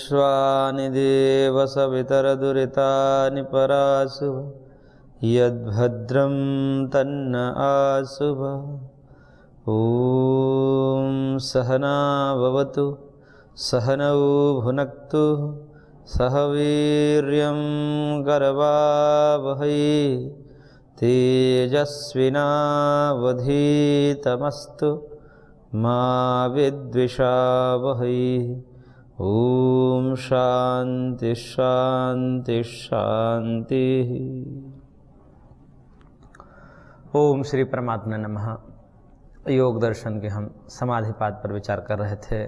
विश्वानि देव सवितरदुरितानि परासु यद्भद्रं तन्न आसुभ। ॐ सहना भवतु सहनौ भुनक्तु सह वीर्यं करवावहै तेजस्विनावधीतमस्तु मा विद्विषावहै। ॐ शांति शांति शांति। ओम श्री परमात्मा नमः। योग दर्शन के हम समाधिपाद पर विचार कर रहे थे।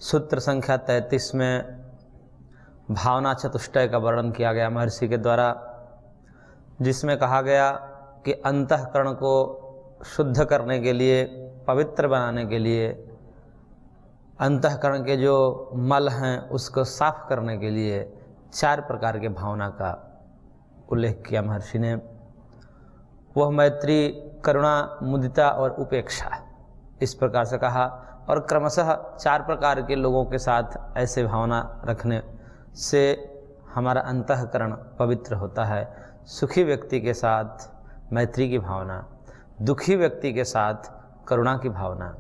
सूत्र संख्या 33 में भावना चतुष्टय का वर्णन किया गया महर्षि के द्वारा, जिसमें कहा गया कि अंतःकरण को शुद्ध करने के लिए, पवित्र बनाने के लिए, अंतःकरण के जो मल हैं उसको साफ करने के लिए 4 प्रकार के भावना का उल्लेख किया महर्षि ने। वह मैत्री, करुणा, मुदिता और उपेक्षा, इस प्रकार से कहा। और क्रमशः 4 प्रकार के लोगों के साथ ऐसे भावना रखने से हमारा अंतःकरण पवित्र होता है। सुखी व्यक्ति के साथ मैत्री की भावना, दुखी व्यक्ति के साथ करुणा की भावना,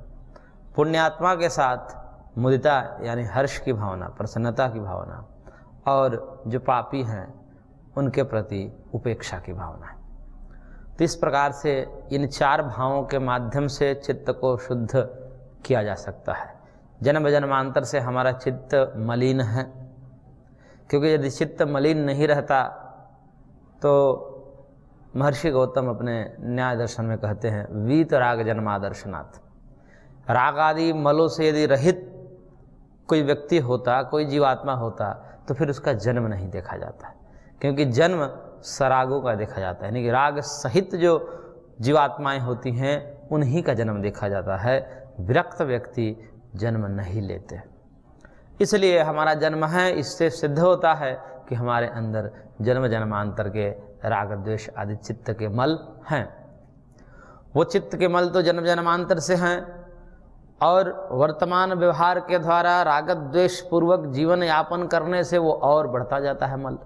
पुण्यात्मा के साथ मुदिता यानी हर्ष की भावना, प्रसन्नता की भावना, और जो पापी हैं उनके प्रति उपेक्षा की भावना। तो इस प्रकार से इन 4 भावों के माध्यम से चित्त को शुद्ध किया जा सकता है। जन्म जन्मांतर से हमारा चित्त मलिन है, क्योंकि यदि चित्त मलिन नहीं रहता तो महर्षि गौतम अपने न्याय दर्शन में कहते हैं, वीत राग जन्मादर्शनाथ। राग आदि मलों से यदि रहित कोई व्यक्ति होता, कोई जीवात्मा होता, तो फिर उसका जन्म नहीं देखा जाता, क्योंकि जन्म सरागों का देखा जाता है। यानी कि राग सहित जो जीवात्माएं होती हैं उन्हीं का जन्म देखा जाता है। विरक्त व्यक्ति जन्म नहीं लेते। इसलिए हमारा जन्म है, इससे सिद्ध होता है कि हमारे अंदर जन्म जन्मांतर के राग द्वेष आदि चित्त के मल हैं। वो चित्त के मल तो जन्म जन्मांतर से हैं, और वर्तमान व्यवहार के द्वारा राग द्वेष पूर्वक जीवन यापन करने से वो और बढ़ता जाता है मल।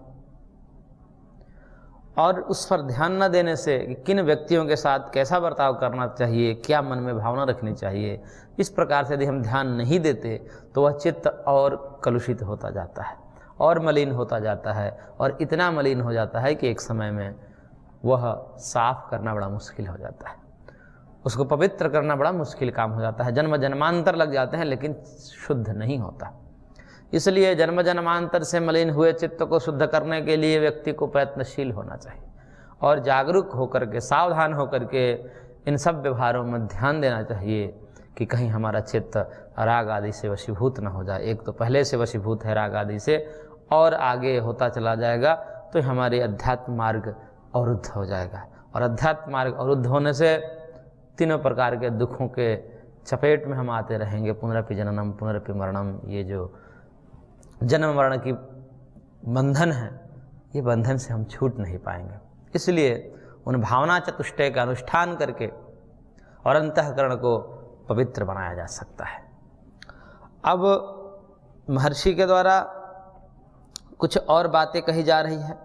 और उस पर ध्यान न देने से कि किन व्यक्तियों के साथ कैसा बर्ताव करना चाहिए, क्या मन में भावना रखनी चाहिए, इस प्रकार से यदि हम ध्यान नहीं देते तो वह चित्त और कलुषित होता जाता है और मलिन होता जाता है, और इतना मलिन हो जाता है कि एक समय में वह साफ करना बड़ा मुश्किल हो जाता है, उसको पवित्र करना बड़ा मुश्किल काम हो जाता है। जन्म जन्मांतर लग जाते हैं लेकिन शुद्ध नहीं होता। इसलिए जन्म जन्मांतर से मलिन हुए चित्त को शुद्ध करने के लिए व्यक्ति को प्रयत्नशील होना चाहिए और जागरूक होकर के, सावधान होकर के इन सब व्यवहारों में ध्यान देना चाहिए कि कहीं हमारा चित्त राग आदि से वशीभूत न हो जाए। एक तो पहले से वशीभूत है राग आदि से, और आगे होता चला जाएगा तो हमारे अध्यात्म मार्ग अवरुद्ध हो जाएगा, और अध्यात्म मार्ग अवरुद्ध होने से 3 प्रकार के दुखों के चपेट में हम आते रहेंगे। पुनरपि जननम पुनरपि मरणम, ये जो जन्म मरण की बंधन है, ये बंधन से हम छूट नहीं पाएंगे। इसलिए उन भावना चतुष्टय का अनुष्ठान करके और अंतःकरण को पवित्र बनाया जा सकता है। अब महर्षि के द्वारा कुछ और बातें कही जा रही है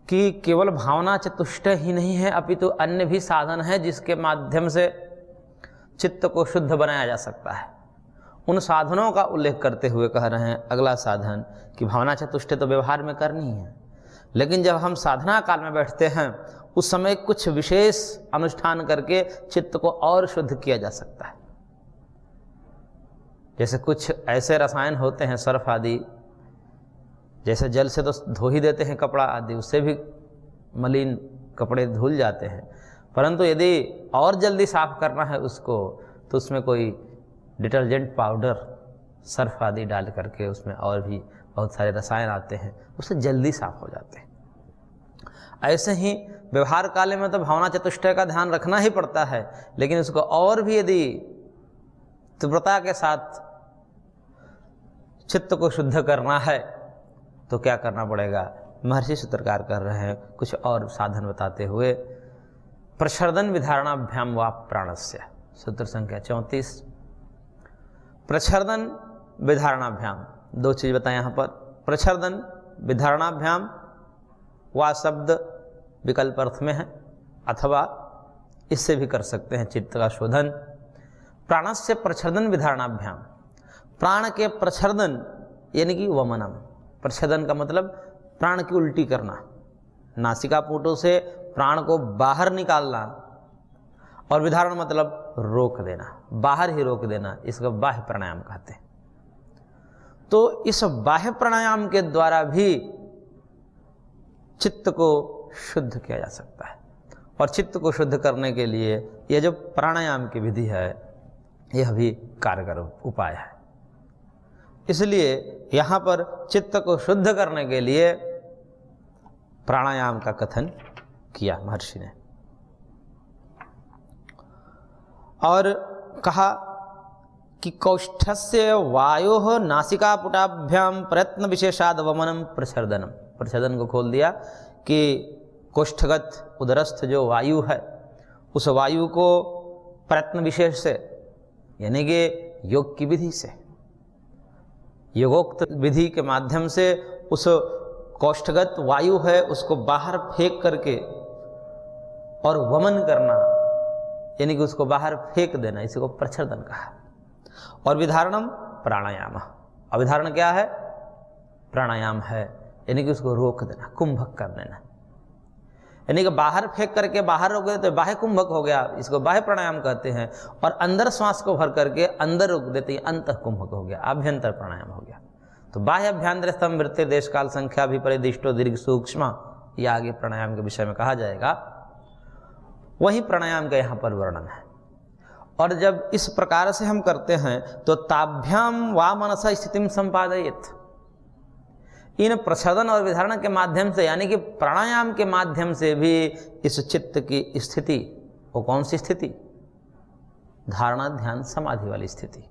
कि केवल भावना चतुष्टय ही नहीं है, अपितु अन्य भी साधन है जिसके माध्यम से चित्त को शुद्ध बनाया जा सकता है। उन साधनों का उल्लेख करते हुए कह रहे हैं अगला साधन कि भावना चतुष्टय तो व्यवहार में करनी है, लेकिन जब हम साधना काल में बैठते हैं उस समय कुछ विशेष अनुष्ठान करके चित्त को और शुद्ध किया जा सकता है। जैसे कुछ ऐसे रसायन होते हैं, सर्फ आदि, जैसे जल से तो धो ही देते हैं कपड़ा आदि, उससे भी मलिन कपड़े धुल जाते हैं, परंतु यदि और जल्दी साफ करना है उसको तो उसमें कोई डिटर्जेंट पाउडर, सर्फ आदि डाल करके उसमें और भी बहुत सारे रसायन आते हैं, उससे जल्दी साफ हो जाते हैं। ऐसे ही व्यवहार काल में तो भावना चतुष्टय का ध्यान रखना ही पड़ता है, लेकिन उसको और भी यदि तीव्रता के साथ चित्त को शुद्ध करना है तो क्या करना पड़ेगा। महर्षि सूत्रकार कर रहे हैं कुछ और साधन बताते हुए, प्रच्छर्दन विधारणाभ्याम वा प्राणस्य, सूत्र संख्या 34। प्रच्छर्दन विधारणाभ्याम, दो चीज़ बताएं यहाँ पर। प्रच्छर्दन विधारणाभ्याम वह शब्द विकल्प अर्थ में है, अथवा इससे भी कर सकते हैं चित्त का शोधन। प्राणस्य प्रच्छर्दन विधारणाभ्याम, प्राण के प्रच्छर्दन यानी कि वमनम। प्रच्छर्दन का मतलब प्राण की उल्टी करना, नासिका पुटों से प्राण को बाहर निकालना, और विधारण मतलब रोक देना, बाहर ही रोक देना, इसको बाह्य प्राणायाम कहते हैं। तो इस बाह्य प्राणायाम के द्वारा भी चित्त को शुद्ध किया जा सकता है, और चित्त को शुद्ध करने के लिए यह जो प्राणायाम की विधि है यह भी कारगर उपाय है। इसलिए यहाँ पर चित्त को शुद्ध करने के लिए प्राणायाम का कथन किया महर्षि ने, और कहा कि कौष्ठस्य वायोः नासिकापुटाभ्याम प्रयत्न विशेषाद वमनम प्रच्छर्दनम। प्रच्छर्दन को खोल दिया कि कोष्ठगत उदरस्थ जो वायु है उस वायु को प्रयत्न विशेष से, यानी कि योग की विधि से, योगोक्त विधि के माध्यम से उस कोष्ठगत वायु है उसको बाहर फेंक करके और वमन करना, यानी कि उसको बाहर फेंक देना, इसी को प्रच्छर्दन कहा। और विधारणम प्राणायाम, अविधारण क्या है? प्राणायाम है, यानी कि उसको रोक देना, कुंभक कर देना, यानी कि बाहर फेंक करके बाहर रोक देते तो बाह्य कुंभक हो गया, इसको बाह्य प्राणायाम कहते हैं। और अंदर श्वास को भर करके अंदर रोक देते हैं, अंतः कुंभक हो गया, आभ्यंतर प्राणायाम हो गया। तो बाह्य अभ्यंतर स्तंभ वृत्ति देश काल संख्या भी परिदिष्टो दीर्घ सूक्ष्म, ये आगे प्राणायाम के विषय में कहा जाएगा, वही प्राणायाम का यहाँ पर वर्णन है। और जब इस प्रकार से हम करते हैं तो ताभ्याम वा मनसा स्थितिम संपादयेत, इन प्रच्छर्दन और विधारण के माध्यम से, यानी कि प्राणायाम के माध्यम से भी इस चित्त की स्थिति, वो कौन सी स्थिति? धारणा ध्यान समाधि वाली स्थिति,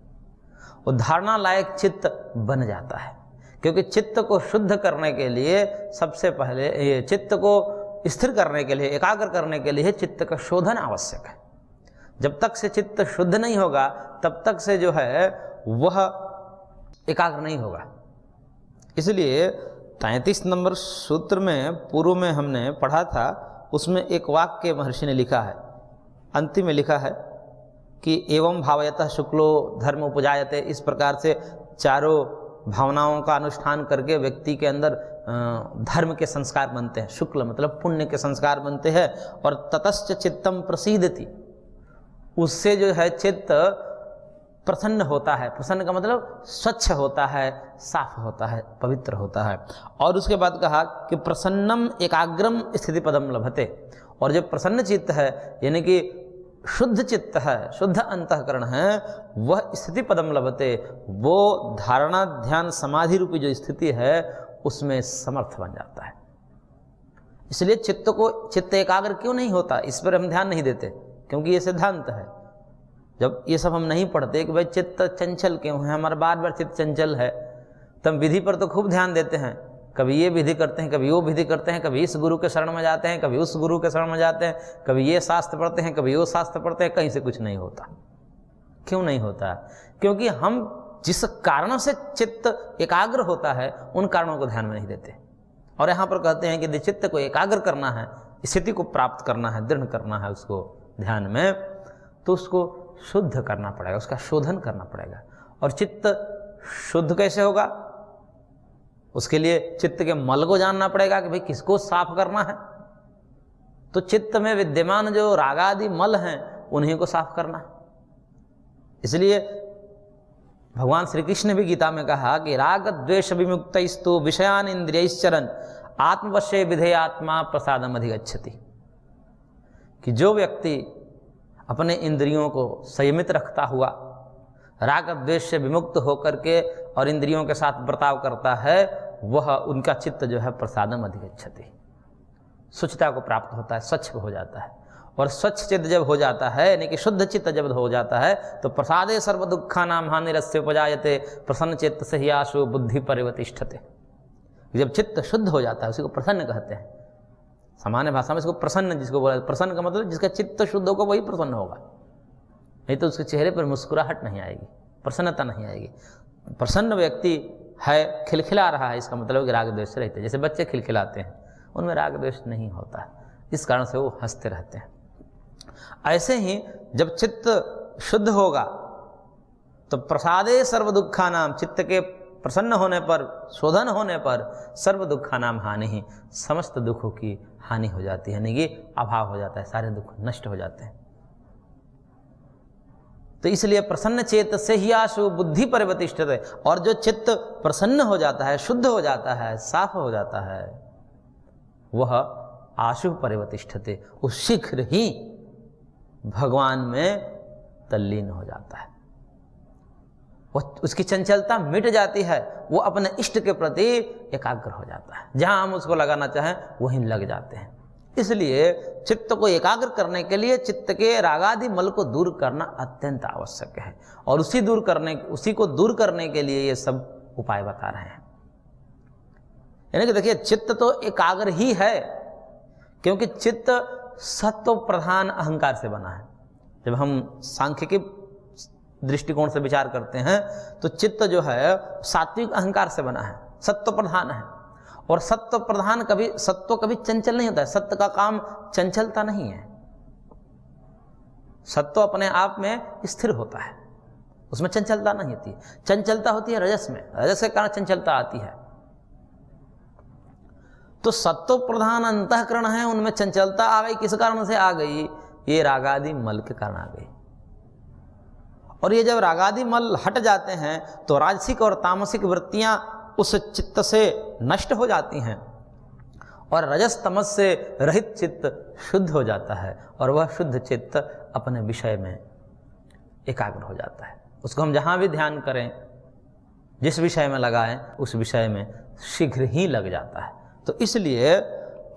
वो धारणा लायक चित्त बन जाता है। क्योंकि चित्त को शुद्ध करने के लिए सबसे पहले, ये चित्त को स्थिर करने के लिए, एकाग्र करने के लिए चित्त का शोधन आवश्यक है। जब तक से चित्त शुद्ध नहीं होगा तब तक से जो है वह एकाग्र नहीं होगा। इसलिए 33 नंबर सूत्र में पूर्व में हमने पढ़ा था, उसमें एक वाक्य महर्षि ने लिखा है, अंतिम में लिखा है कि एवं भावयतः शुक्लो धर्म उपजायते। इस प्रकार से चारों भावनाओं का अनुष्ठान करके व्यक्ति के अंदर धर्म के संस्कार बनते हैं। शुक्ल मतलब पुण्य के संस्कार बनते हैं। और ततश्च चित्तम प्रसीदति, उससे जो है चित्त प्रसन्न होता है। प्रसन्न का मतलब स्वच्छ होता है, साफ होता है, पवित्र होता है। और उसके बाद कहा कि प्रसन्नम एकाग्रम स्थिति पदम लभते, और जो प्रसन्न चित्त है यानी कि शुद्ध चित्त है, शुद्ध अंतःकरण है, वह स्थिति पदम लभते, वो धारणा ध्यान समाधि रूपी जो स्थिति है उसमें समर्थ बन जाता है। इसलिए चित्त एकाग्र क्यों नहीं होता, इस पर हम ध्यान नहीं देते, क्योंकि ये सिद्धांत है। जब ये सब हम नहीं पढ़ते कि भाई चित्त चंचल क्यों है, हमारा बार बार चित्त चंचल है, तब विधि पर तो खूब ध्यान देते हैं, कभी ये विधि करते हैं, कभी वो विधि करते हैं, कभी इस गुरु के शरण में जाते हैं, कभी उस गुरु के शरण में जाते हैं, कभी ये शास्त्र पढ़ते हैं, कभी वो शास्त्र पढ़ते हैं, कहीं से कुछ नहीं होता। क्यों नहीं होता? क्योंकि हम जिस कारणों से चित्त एकाग्र होता है उन कारणों को ध्यान में नहीं देते। और यहाँ पर कहते हैं कि चित्त को एकाग्र करना है, स्थिति को प्राप्त करना है, दृढ़ करना है उसको ध्यान में, तो उसको शुद्ध करना पड़ेगा, उसका शोधन करना पड़ेगा। और चित्त शुद्ध कैसे होगा? उसके लिए चित्त के मल को जानना पड़ेगा कि भाई किसको साफ करना है। तो चित्त में विद्यमान जो रागादि मल हैं उन्हीं को साफ करना। इसलिए भगवान श्री कृष्ण ने भी गीता में कहा कि राग द्वेष विमुक्तस्तु विषयान इंद्रियश्चरन् आत्मवश्ये विधेयात्मा प्रसादम अधिगच्छति, कि जो व्यक्ति अपने इंद्रियों को संयमित रखता हुआ राग द्वेष से विमुक्त होकर के और इंद्रियों के साथ बर्ताव करता है, वह उनका चित्त जो है प्रसादम अधिगच्छति, स्वच्छता को प्राप्त होता है, स्वच्छ हो जाता है। और स्वच्छ चित्त जब हो जाता है यानी कि शुद्ध चित्त जब हो जाता है तो प्रसादे सर्व दुखानां हानिरस्य उपजायते प्रसन्न चित्त से ही आशु बुद्धि परिवतिष्ठते। जब चित्त शुद्ध हो जाता है उसी को प्रसन्न कहते हैं। सामान्य भाषा में इसको प्रसन्न जिसको बोला, प्रसन्न का मतलब जिसका चित्त शुद्ध होगा वही प्रसन्न होगा, नहीं तो उसके चेहरे पर मुस्कुराहट नहीं आएगी, प्रसन्नता नहीं आएगी। प्रसन्न व्यक्ति है, खिलखिला रहा है, इसका मतलब कि राग द्वेष रहते हैं। जैसे बच्चे खिलखिलाते हैं, उनमें राग द्वेष नहीं होता है, इस कारण से वो हंसते रहते हैं। ऐसे ही जब चित्त शुद्ध होगा तो प्रसादे सर्व दुखा नाम, चित्त के प्रसन्न होने पर, शोधन होने पर सर्व दुखा नाम हानि ही, समस्त दुखों की हानि हो जाती है, यानी कि अभाव हो जाता है, सारे दुख नष्ट हो जाते हैं। तो इसलिए प्रसन्न चेत से ही आशु बुद्धि परिवर्तिष्ठते, और जो चित्त प्रसन्न हो जाता है, शुद्ध हो जाता है, साफ हो जाता है, वह आशु परिवर्तिष्ठते, वो शीघ्र ही भगवान में तल्लीन हो जाता है, उसकी चंचलता मिट जाती है, वो अपने इष्ट के प्रति एकाग्र हो जाता है, जहां हम उसको लगाना चाहें वहीं लग जाते हैं। इसलिए चित्त को एकाग्र करने के लिए चित्त के रागादि मल को दूर करना अत्यंत आवश्यक है, और उसी को दूर करने के लिए ये सब उपाय बता रहे हैं। यानी कि देखिए, चित्त तो एकाग्र ही है, क्योंकि चित्त सत्व प्रधान अहंकार से बना है। जब हम सांख्य के दृष्टिकोण से विचार करते हैं तो चित्त जो है सात्विक अहंकार से बना है, सत्व प्रधान है, और सत्व कभी चंचल नहीं होता है। सत्य का काम चंचलता नहीं है, सत्व अपने आप में स्थिर होता है, उसमें चंचलता नहीं होती। चंचलता होती है रजस में, रजस के कारण चंचलता आती है। तो सत्व प्रधान अंतःकरण है, उनमें चंचलता आ गई, किस कारण से आ गई? ये रागादि मल के कारण आ गई। और ये जब रागादि मल हट जाते हैं तो राजसिक और तामसिक वृत्तियां उस चित्त से नष्ट हो जाती हैं, और रजस तमस से रहित चित्त शुद्ध हो जाता है, और वह शुद्ध चित्त अपने विषय में एकाग्र हो जाता है। उसको हम जहाँ भी ध्यान करें, जिस विषय में लगाएं, उस विषय में शीघ्र ही लग जाता है। तो इसलिए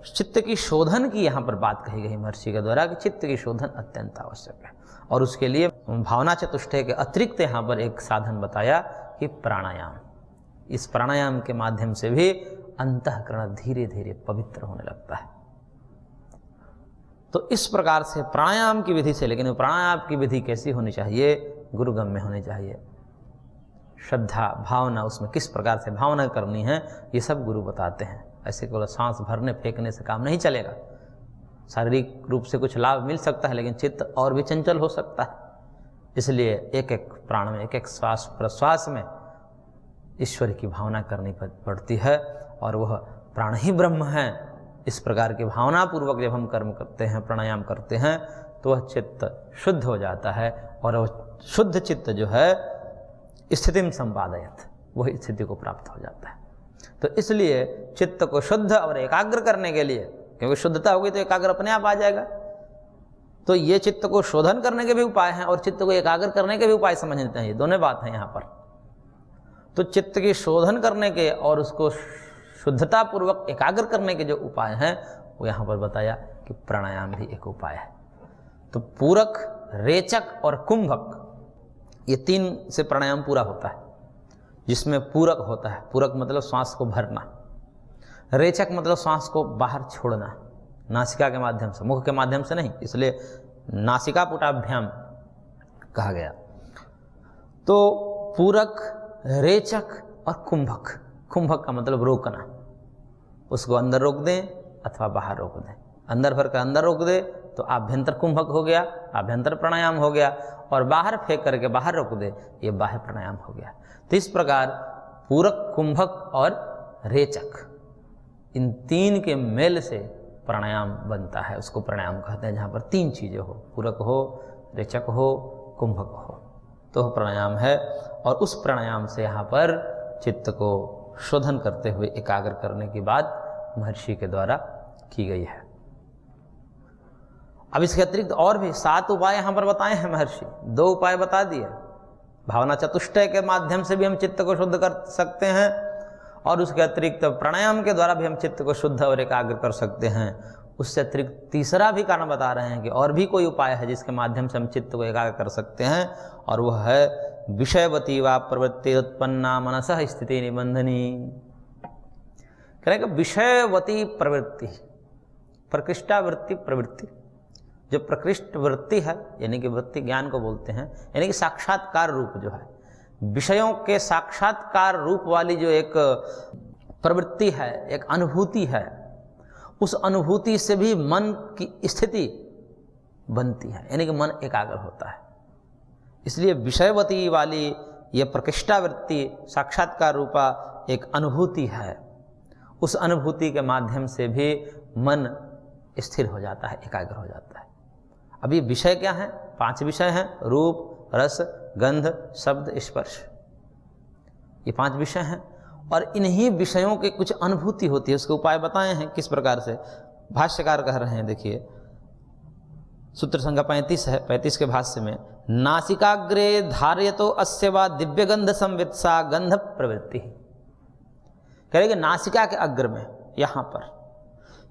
चित्त की शोधन की यहाँ पर बात कही गई महर्षि के द्वारा कि चित्त की शोधन अत्यंत आवश्यक है, और उसके लिए भावना चतुष्टय के अतिरिक्त यहाँ पर एक साधन बताया कि प्राणायाम। इस प्राणायाम के माध्यम से भी अंतःकरण धीरे धीरे पवित्र होने लगता है। तो इस प्रकार से प्राणायाम की विधि से, लेकिन प्राणायाम की विधि कैसी होनी चाहिए? गुरुगम्य होनी चाहिए। श्रद्धा, भावना, उसमें किस प्रकार से भावना करनी है, ये सब गुरु बताते हैं। ऐसे केवल सांस भरने फेंकने से काम नहीं चलेगा। शारीरिक रूप से कुछ लाभ मिल सकता है, लेकिन चित्त और भी चंचल हो सकता है। इसलिए एक एक प्राण में, एक एक श्वास प्रश्वास में ईश्वर की भावना करनी पड़ती है, और वह प्राण ही ब्रह्म है। इस प्रकार की भावना पूर्वक जब हम कर्म करते हैं, प्राणायाम करते हैं, तो वह चित्त शुद्ध हो जाता है, और वह शुद्ध चित्त जो है स्थितिम संपादयत, वही स्थिति को प्राप्त हो जाता है। तो इसलिए चित्त को शुद्ध और एकाग्र करने के लिए, क्योंकि शुद्धता होगी तो एकाग्र अपने आप आ जाएगा, तो ये चित्त को शोधन करने के भी उपाय हैं और चित्त को एकाग्र करने के भी उपाय समझने चाहिए। दोनों बात हैं यहाँ पर। तो चित्त की शोधन करने के और उसको शुद्धता पूर्वक एकाग्र करने के जो उपाय हैं, वो यहाँ पर बताया कि प्राणायाम भी एक उपाय है। तो पूरक, रेचक और कुंभक, ये तीन से प्राणायाम पूरा होता है। जिसमें पूरक होता है, पूरक मतलब श्वास को भरना, रेचक मतलब श्वास को बाहर छोड़ना, नासिका के माध्यम से, मुख के माध्यम से नहीं, इसलिए नासिका पुटाभ्याम कहा गया। तो पूरक, रेचक और कुंभक। कुंभक का मतलब रोकना, उसको अंदर रोक दें अथवा बाहर रोक दें। अंदर भर कर अंदर रोक दे तो आभ्यंतर कुंभक हो गया, आभ्यंतर प्राणायाम हो गया, और बाहर फेंक करके बाहर रोक दे, ये बाह्य प्राणायाम हो गया। तो इस प्रकार पूरक, कुंभक और रेचक, इन तीन के मेल से प्राणायाम बनता है। उसको प्राणायाम कहते हैं, जहाँ पर तीन चीज़ें हो, पूरक हो, रेचक हो, कुंभक हो, तो प्राणायाम है। और उस प्राणायाम से यहाँ पर चित्त को शोधन करते हुए एकाग्र करने की बात महर्षि के द्वारा की गई है। अब इसके अतिरिक्त और भी 7 उपाय यहाँ पर बताए हैं महर्षि। 2 उपाय बता दिए, भावना चतुष्टय के माध्यम से भी हम चित्त को शुद्ध कर सकते हैं, और उसके अतिरिक्त प्राणायाम के द्वारा भी हम चित्त को शुद्ध और एकाग्र कर सकते हैं। उससे अतिरिक्त तीसरा भी कारण बता रहे हैं कि और भी कोई उपाय है जिसके माध्यम से हम चित्त को एकाग्र कर सकते हैं, और वह है विषयवती वा प्रवृत्ति उत्पन्ना मनसः स्थिति निबंधनी। कहेंगे विषयवती प्रवृत्ति, प्रकृष्टावृत्ति प्रवृत्ति, जो प्रकृष्ट वृत्ति है, यानी कि वृत्ति ज्ञान को बोलते हैं, यानी कि साक्षात्कार रूप जो है, विषयों के साक्षात्कार रूप वाली जो एक प्रवृत्ति है, एक अनुभूति है, उस अनुभूति से भी मन की स्थिति बनती है, यानी कि मन एकाग्र होता है। इसलिए विषयवती वाली यह प्रकृष्टावृत्ति साक्षात्कार रूपा एक अनुभूति है, उस अनुभूति के माध्यम से भी मन स्थिर हो जाता है, एकाग्र हो जाता है। अब ये विषय क्या है? 5 विषय हैं, रूप, रस, गंध, शब्द, स्पर्श, ये 5 विषय हैं। और इन्हीं विषयों के कुछ अनुभूति होती है, उसके उपाय बताए हैं किस प्रकार से। भाष्यकार कह रहे हैं, देखिए सूत्र संख्या 35 है, 35 के भाष्य में, नासिकाग्रे धार्यतो अस्य वा दिव्य गंध संवित्सा गंध प्रवृत्ति। कह रहे कि नासिका के अग्र में, यहाँ पर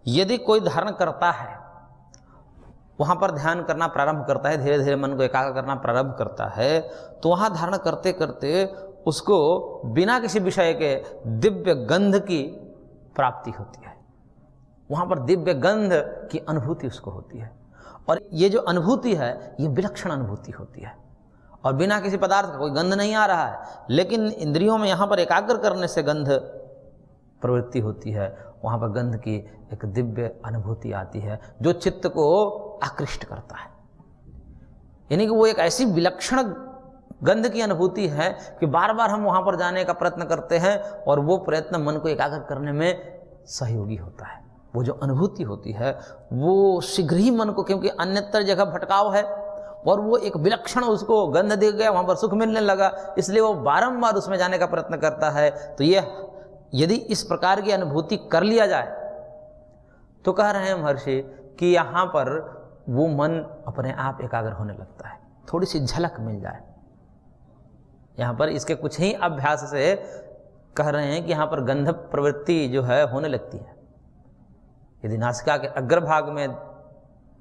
यदि कोई धारण करता है, वहाँ पर ध्यान करना प्रारंभ करता है, धीरे धीरे मन को एकाग्र करना प्रारंभ करता है, तो वहाँ धारण करते करते उसको बिना किसी विषय के दिव्य गंध की प्राप्ति होती है। वहाँ पर दिव्य गंध की अनुभूति उसको होती है। और ये जो अनुभूति है, ये विलक्षण अनुभूति होती है। और बिना किसी पदार्थ का कोई गंध नहीं आ रहा है, लेकिन इंद्रियों में यहाँ पर एकाग्र करने से गंध प्रवृत्ति होती है, वहाँ पर गंध की एक दिव्य अनुभूति आती है जो चित्त को आकृष्ट करता है। यानी कि वो एक ऐसी विलक्षण गंध की अनुभूति है कि बार बार हम वहाँ पर जाने का प्रयत्न करते हैं और वो प्रयत्न मन को एकाग्र करने में सहयोगी होता है। वो जो अनुभूति होती है वो शीघ्र ही मन को, क्योंकि अन्यत्र जगह भटकाव है और वो एक विलक्षण उसको गंध दिख गया, वहाँ पर सुख मिलने लगा, इसलिए वो बारंबार उसमें जाने का प्रयत्न करता है। तो ये यदि इस प्रकार की अनुभूति कर लिया जाए तो कह रहे हैं महर्षि कि यहाँ पर वो मन अपने आप एकाग्र होने लगता है, थोड़ी सी झलक मिल जाए। यहाँ पर इसके कुछ ही अभ्यास से कह रहे हैं कि यहाँ पर गंध प्रवृत्ति जो है होने लगती है। यदि नासिका के अग्रभाग में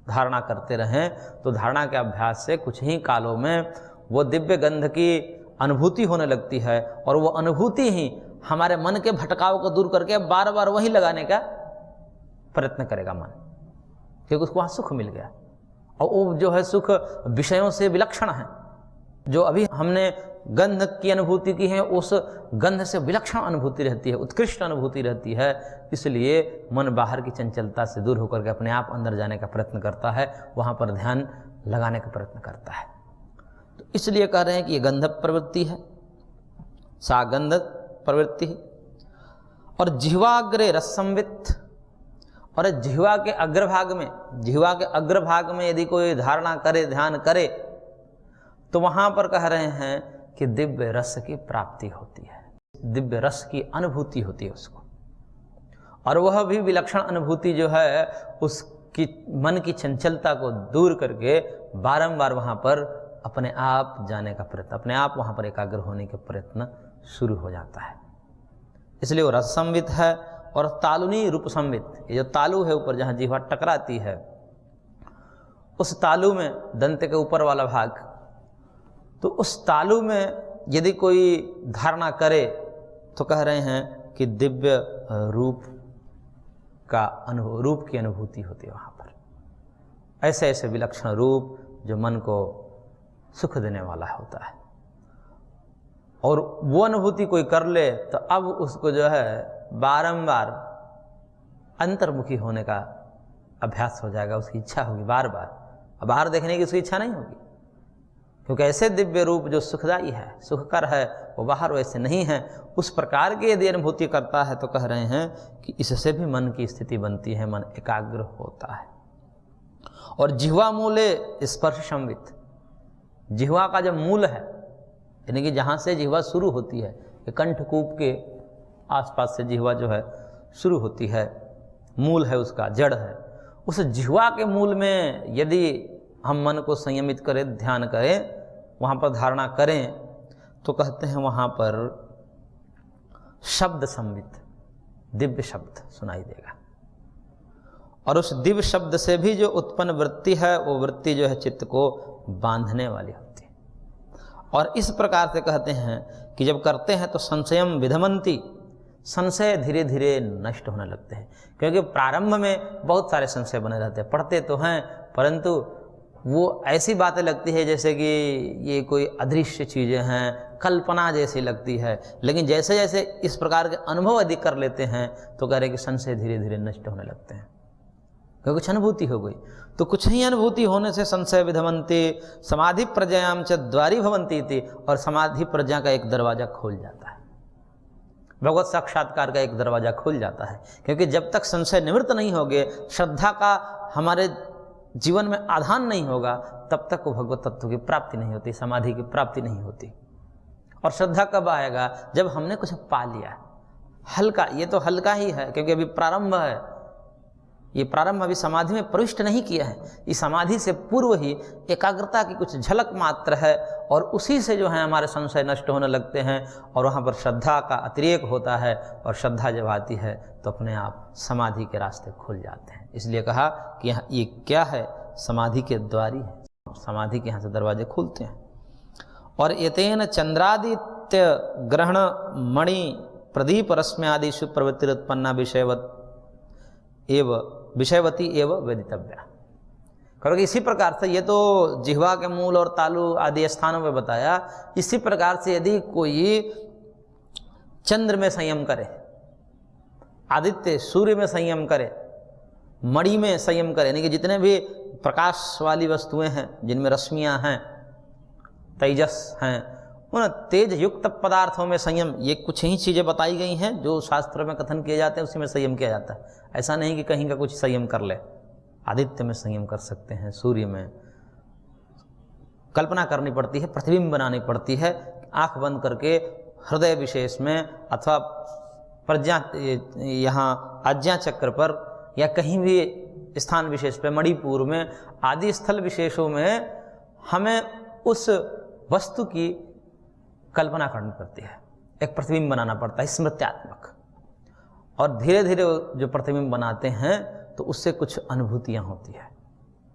धारणा करते रहें तो धारणा के अभ्यास से कुछ ही कालों में वो दिव्य गंध की अनुभूति होने लगती है, और वो अनुभूति ही हमारे मन के भटकाव को दूर करके बार बार वही लगाने का प्रयत्न करेगा मन, क्योंकि उसको वहाँ सुख मिल गया। और वो जो है सुख विषयों से विलक्षण है। जो अभी हमने गंध की अनुभूति की है, उस गंध से विलक्षण अनुभूति रहती है, उत्कृष्ट अनुभूति रहती है। इसलिए मन बाहर की चंचलता से दूर होकर के अपने आप अंदर जाने का प्रयत्न करता है, वहाँ पर ध्यान लगाने का प्रयत्न करता है। तो इसलिए कह रहे हैं कि ये गंध प्रवृत्ति है, सा गंध प्रवृत्ति है। और जिह्वाग्रे रस संवित, और जिह्वा के अग्रभाग में, जिह्वा के अग्रभाग में यदि कोई धारणा करे, ध्यान करे, तो वहाँ पर कह रहे हैं कि दिव्य रस की प्राप्ति होती है, दिव्य रस की अनुभूति होती है उसको। और वह भी विलक्षण अनुभूति जो है उसकी मन की चंचलता को दूर करके बारंबार वहाँ पर अपने आप जाने का प्रयत्न, अपने आप वहाँ पर एकाग्र होने के प्रयत्न शुरू हो जाता है। इसलिए वो रस संवित है। और तालुनी रूप संवित, ये जो तालु है ऊपर जहाँ जीवा टकराती है, उस तालु में दंत के ऊपर वाला भाग, तो उस तालु में यदि कोई धारणा करे तो कह रहे हैं कि दिव्य रूप का रूप की अनुभूति होती है वहाँ पर। ऐसे ऐसे विलक्षण रूप जो मन को सुख देने वाला होता है, और वो अनुभूति कोई कर ले तो अब उसको जो है बारंबार अंतर्मुखी होने का अभ्यास हो जाएगा, उसकी इच्छा होगी बार बार। अब बाहर देखने की उसकी इच्छा नहीं होगी, क्योंकि ऐसे दिव्य रूप जो सुखदायी है, सुखकर है, वो बाहर वैसे नहीं है। उस प्रकार की यदि अनुभूति करता है तो कह रहे हैं कि इससे भी मन की स्थिति बनती है, मन एकाग्र होता है। और जिह्वा मूले स्पर्श संवित, जिह्वा का जो मूल है, यानी कि जहाँ से जिह्वा शुरू होती है, कंठकूप के आसपास से जिह्वा जो है शुरू होती है, मूल है उसका, जड़ है। उस जिह्वा के मूल में यदि हम मन को संयमित करें, ध्यान करें, वहाँ पर धारणा करें, तो कहते हैं वहाँ पर शब्द संवित, दिव्य शब्द सुनाई देगा। और उस दिव्य शब्द से भी जो उत्पन्न वृत्ति है, वो वृत्ति जो है चित्त को बांधने वाली होती है। और इस प्रकार से कहते हैं कि जब करते हैं तो संशयम विधमंती, संशय धीरे धीरे नष्ट होने लगते हैं। क्योंकि प्रारंभ में बहुत सारे संशय बने रहते हैं, पढ़ते तो हैं, परंतु वो ऐसी बातें लगती है जैसे कि ये कोई अदृश्य चीज़ें हैं, कल्पना जैसी लगती है। लेकिन जैसे जैसे इस प्रकार के अनुभव अधिक कर लेते हैं तो कह रहे कि संशय धीरे धीरे नष्ट होने लगते हैं, क्योंकि कुछ अनुभूति हो गई। तो कुछ ही अनुभूति होने से संशय विधमन्ति समाधि प्रज्ञायाम च द्वारी भवन्ति थी, और समाधि प्रज्ञा का एक दरवाजा खुल जाता है, भगवत साक्षात्कार का एक दरवाजा खुल जाता है। क्योंकि जब तक संशय निवृत्त नहीं होगे, श्रद्धा का हमारे जीवन में आधान नहीं होगा, तब तक वो भगवत तत्व की प्राप्ति नहीं होती, समाधि की प्राप्ति नहीं होती। और श्रद्धा कब आएगा? जब हमने कुछ पा लिया हल्का। ये तो हल्का ही है, क्योंकि अभी प्रारंभ है, ये प्रारंभ अभी समाधि में प्रविष्ट नहीं किया है। इस समाधि से पूर्व ही एकाग्रता की कुछ झलक मात्र है, और उसी से जो है हमारे संशय नष्ट होने लगते हैं, और वहाँ पर श्रद्धा का अतिरेक होता है, और श्रद्धा जब आती है तो अपने आप समाधि के रास्ते खुल जाते हैं। इसलिए कहा कि यहाँ ये क्या है? समाधि के द्वारी है, समाधि के यहाँ से दरवाजे खुलते हैं। और एतेन चंद्रादित्य ग्रहण मणि प्रदीप रश्म्यादिषु प्रवृत्तिरुत्पन्ना विषयवती एवं वेदितव्या। करोगे इसी प्रकार से, ये तो जिह्वा के मूल और तालु आदि स्थानों में बताया, इसी प्रकार से यदि कोई चंद्र में संयम करे, आदित्य सूर्य में संयम करे, मणि में संयम करे, यानी कि जितने भी प्रकाश वाली वस्तुएं हैं, जिनमें रश्मियां हैं, तेजस हैं, उन तेज युक्त पदार्थों में संयम, ये कुछ ही चीज़ें बताई गई हैं जो शास्त्र में कथन किए जाते हैं, उसी में संयम किया जाता है। ऐसा नहीं कि कहीं का कुछ संयम कर ले। आदित्य में संयम कर सकते हैं, सूर्य में कल्पना करनी पड़ती है, प्रतिबिंब बनानी पड़ती है, आंख बंद करके हृदय विशेष में अथवा प्रज्ञा यहाँ आज्ञा चक्र पर या कहीं भी स्थान विशेष पे, मणिपुर में आदि स्थल विशेषों में हमें उस वस्तु की कल्पना करनी पड़ती है, एक प्रतिबिंब बनाना पड़ता है स्मृत्यात्मक। और धीरे धीरे जो प्रतिबिंब बनाते हैं तो उससे कुछ अनुभूतियाँ होती है,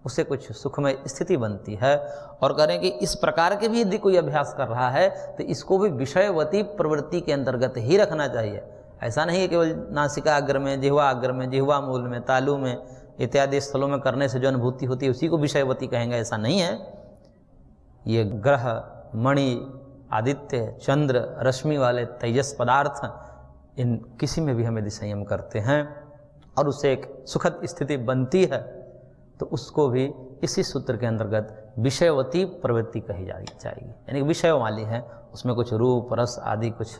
उससे कुछ सुखमय स्थिति बनती है। और करें कि इस प्रकार के भी यदि कोई अभ्यास कर रहा है तो इसको भी विषयवती प्रवृत्ति के अंतर्गत ही रखना चाहिए। ऐसा नहीं है केवल नासिका अग्र में, जिह्वा मूल में, तालु में इत्यादि स्थलों में करने से जो अनुभूति होती है उसी को विषयवती कहेंगे, ऐसा नहीं है। ये ग्रह, मणि, आदित्य, चंद्र, रश्मि वाले तेजस पदार्थ, इन किसी में भी हम यदि संयम करते हैं और उससे एक सुखद स्थिति बनती है तो उसको भी इसी सूत्र के अंतर्गत विषयवती प्रवृत्ति कही जानी चाहिए। यानी कि विषय वाली है, उसमें कुछ रूप रस आदि कुछ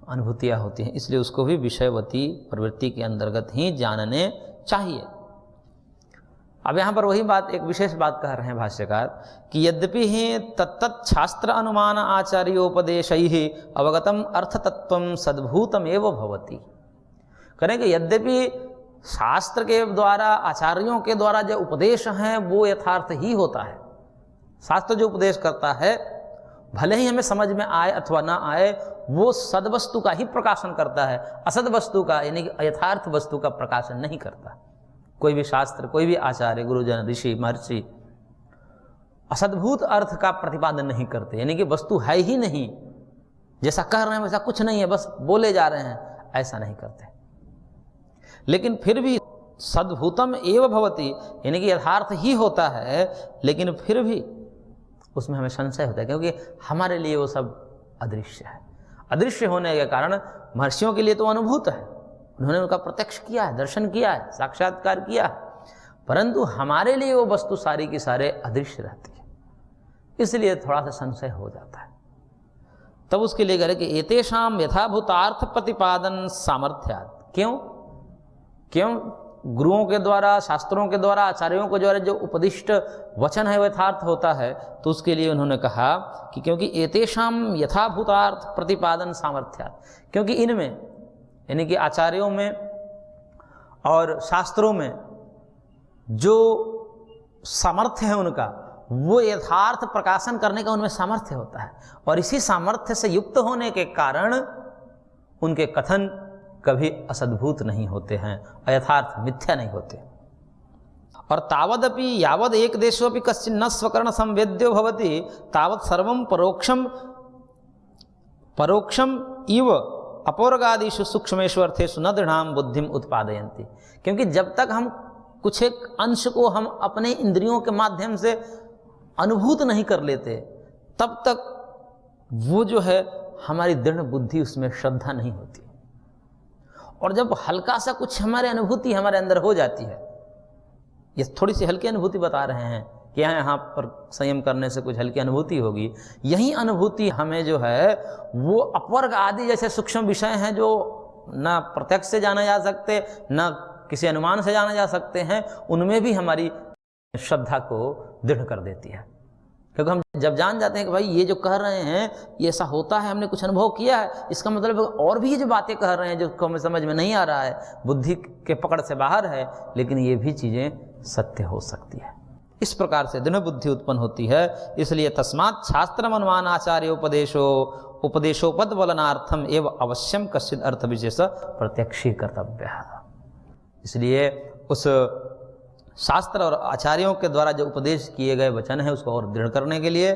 अनुभूतियाँ होती हैं, इसलिए उसको भी विषयवती प्रवृत्ति के अंतर्गत ही जानने चाहिए। अब यहाँ पर वही बात, एक विशेष बात कह रहे हैं भाष्यकार कि यद्यपि ही तत्त शास्त्र अनुमान आचार्योपदेशैहि अवगतम अर्थतत्वम सद्भूतम एव भवति। करेंगे यद्यपि शास्त्र के द्वारा, आचार्यों के द्वारा जो उपदेश हैं वो यथार्थ ही होता है। शास्त्र जो उपदेश करता है भले ही हमें समझ में आए अथवा ना आए, वो सद्वस्तु का ही प्रकाशन करता है, असद वस्तु का यानी कि यथार्थ वस्तु का प्रकाशन नहीं करता। कोई भी शास्त्र, कोई भी आचार्य, गुरुजन, ऋषि, महर्षि असद्भूत अर्थ का प्रतिपादन नहीं करते, यानी कि वस्तु है ही नहीं, जैसा कह रहे हैं वैसा कुछ नहीं है, बस बोले जा रहे हैं, ऐसा नहीं करते। लेकिन फिर भी सद्भूतम एव भवति, यानी कि यथार्थ ही होता है, लेकिन फिर भी उसमें हमें संशय होता है, क्योंकि हमारे लिए वो सब अदृश्य है। अदृश्य होने के कारण महर्षियों के लिए तो अनुभूत है, उन्होंने उनका प्रत्यक्ष किया है, दर्शन किया है, साक्षात्कार किया है, परंतु हमारे लिए वो वस्तु सारी की सारे अदृश्य रहती है, इसलिए थोड़ा सा संशय हो जाता है। तब उसके लिए करें कि एतेषाम यथाभूतार्थ प्रतिपादन सामर्थ्यात्। क्यों गुरुओं के द्वारा, शास्त्रों के द्वारा, आचार्यों के द्वारा जो उपदिष्ट वचन है वो यथार्थ होता है, तो उसके लिए उन्होंने कहा कि क्योंकि एतेषाम यथाभूतार्थ प्रतिपादन सामर्थ्यात्, क्योंकि इनमें यानी कि आचार्यों में और शास्त्रों में जो सामर्थ्य है उनका, वो यथार्थ प्रकाशन करने का उनमें सामर्थ्य होता है, और इसी सामर्थ्य से युक्त होने के कारण उनके कथन कभी असद्भूत नहीं होते हैं, अयथार्थ मिथ्या नहीं होते। और तावदपि यावद एक देशोपि कश्चिन न स्वकर्ण संवेद्यो भवति तावत् सर्वं परोक्षम इव अपौर्गादिषु सूक्ष्मेषु अर्थेषु न दृढ़ाम बुद्धिम उत्पादयन्ति। क्योंकि जब तक हम कुछ एक अंश को हम अपने इंद्रियों के माध्यम से अनुभूत नहीं कर लेते, तब तक वो जो है हमारी दृढ़ बुद्धि, उसमें श्रद्धा नहीं होती। और जब हल्का सा कुछ हमारे अनुभूति हमारे अंदर हो जाती है, ये थोड़ी सी हल्की अनुभूति बता रहे हैं कि यहाँ पर संयम करने से कुछ हल्की अनुभूति होगी, यही अनुभूति हमें जो है वो अपवर्ग आदि जैसे सूक्ष्म विषय हैं जो ना प्रत्यक्ष से जाने जा सकते, ना किसी अनुमान से जाने जा सकते हैं, उनमें भी हमारी श्रद्धा को दृढ़ कर देती है। क्योंकि हम जब जान जाते हैं कि भाई ये जो कह रहे हैं ये ऐसा होता है, हमने कुछ अनुभव किया है, इसका मतलब और भी ये जो बातें कह रहे हैं जो हमें समझ में नहीं आ रहा है, बुद्धि के पकड़ से बाहर है, लेकिन ये भी चीज़ें सत्य हो सकती है। इस प्रकार से दृढ़ बुद्धि उत्पन्न होती है। इसलिए तस्मात् शास्त्रम अनुमान आचार्य उपदेशोपद वलनार्थम एवं अवश्यम कश्चिद अर्थ विशेष प्रत्यक्षी कर्तव्य। इसलिए उस शास्त्र और आचार्यों के द्वारा जो उपदेश किए गए वचन है उसको और दृढ़ करने के लिए,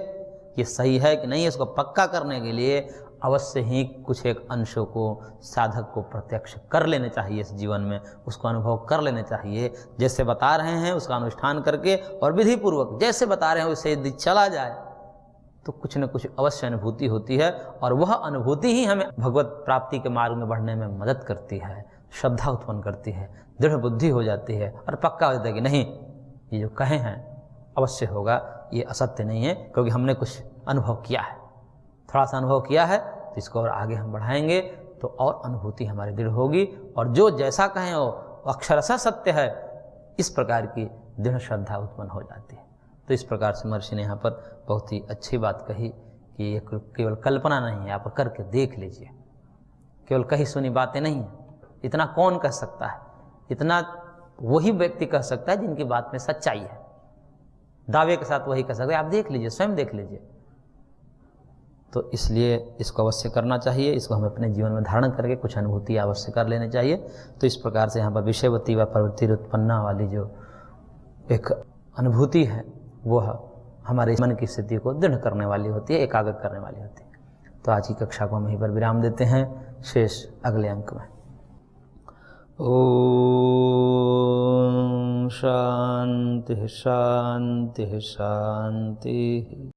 ये सही है कि नहीं है इसको पक्का करने के लिए अवश्य ही कुछ एक अंशों को साधक को प्रत्यक्ष कर लेने चाहिए, इस जीवन में उसको अनुभव कर लेने चाहिए। जैसे बता रहे हैं उसका अनुष्ठान करके और विधि पूर्वक जैसे बता रहे हैं वैसे यदि चला जाए तो कुछ न कुछ अवश्य अनुभूति होती है, और वह अनुभूति ही हमें भगवत प्राप्ति के मार्ग में बढ़ने में मदद करती है, श्रद्धा उत्पन्न करती है, दृढ़ बुद्धि हो जाती है और पक्का हो जाता है कि नहीं ये जो कहे हैं अवश्य होगा, ये असत्य नहीं है, क्योंकि हमने कुछ अनुभव किया है, थोड़ा सा अनुभव किया है, तो इसको और आगे हम बढ़ाएंगे तो और अनुभूति हमारी दृढ़ होगी, और जो जैसा कहें वो अक्षरशः सत्य है, इस प्रकार की दृढ़ श्रद्धा उत्पन्न हो जाती है। तो इस प्रकार से महर्षि ने यहाँ पर बहुत ही अच्छी बात कही कि ये केवल कल्पना नहीं है, आप करके देख लीजिए, केवल कही सुनी बातें नहीं है। इतना कौन कह सकता है? इतना वही व्यक्ति कह सकता है जिनकी बात में सच्चाई है, दावे के साथ वही कह सकते हैं। आप देख लीजिए, स्वयं देख लीजिए। तो इसलिए इसको अवश्य करना चाहिए, इसको हमें अपने जीवन में धारण करके कुछ अनुभूति अवश्य कर लेनी चाहिए। तो इस प्रकार से यहाँ पर विषयवती व प्रवृत्ति उत्पन्ना वाली जो एक अनुभूति है वह हमारे मन की स्थिति को दृढ़ करने वाली होती है, एकाग्र करने वाली होती है। तो आज की कक्षा को हम यहीं पर विराम देते हैं, शेष अगले अंक में। ओम शांति शांति शांति।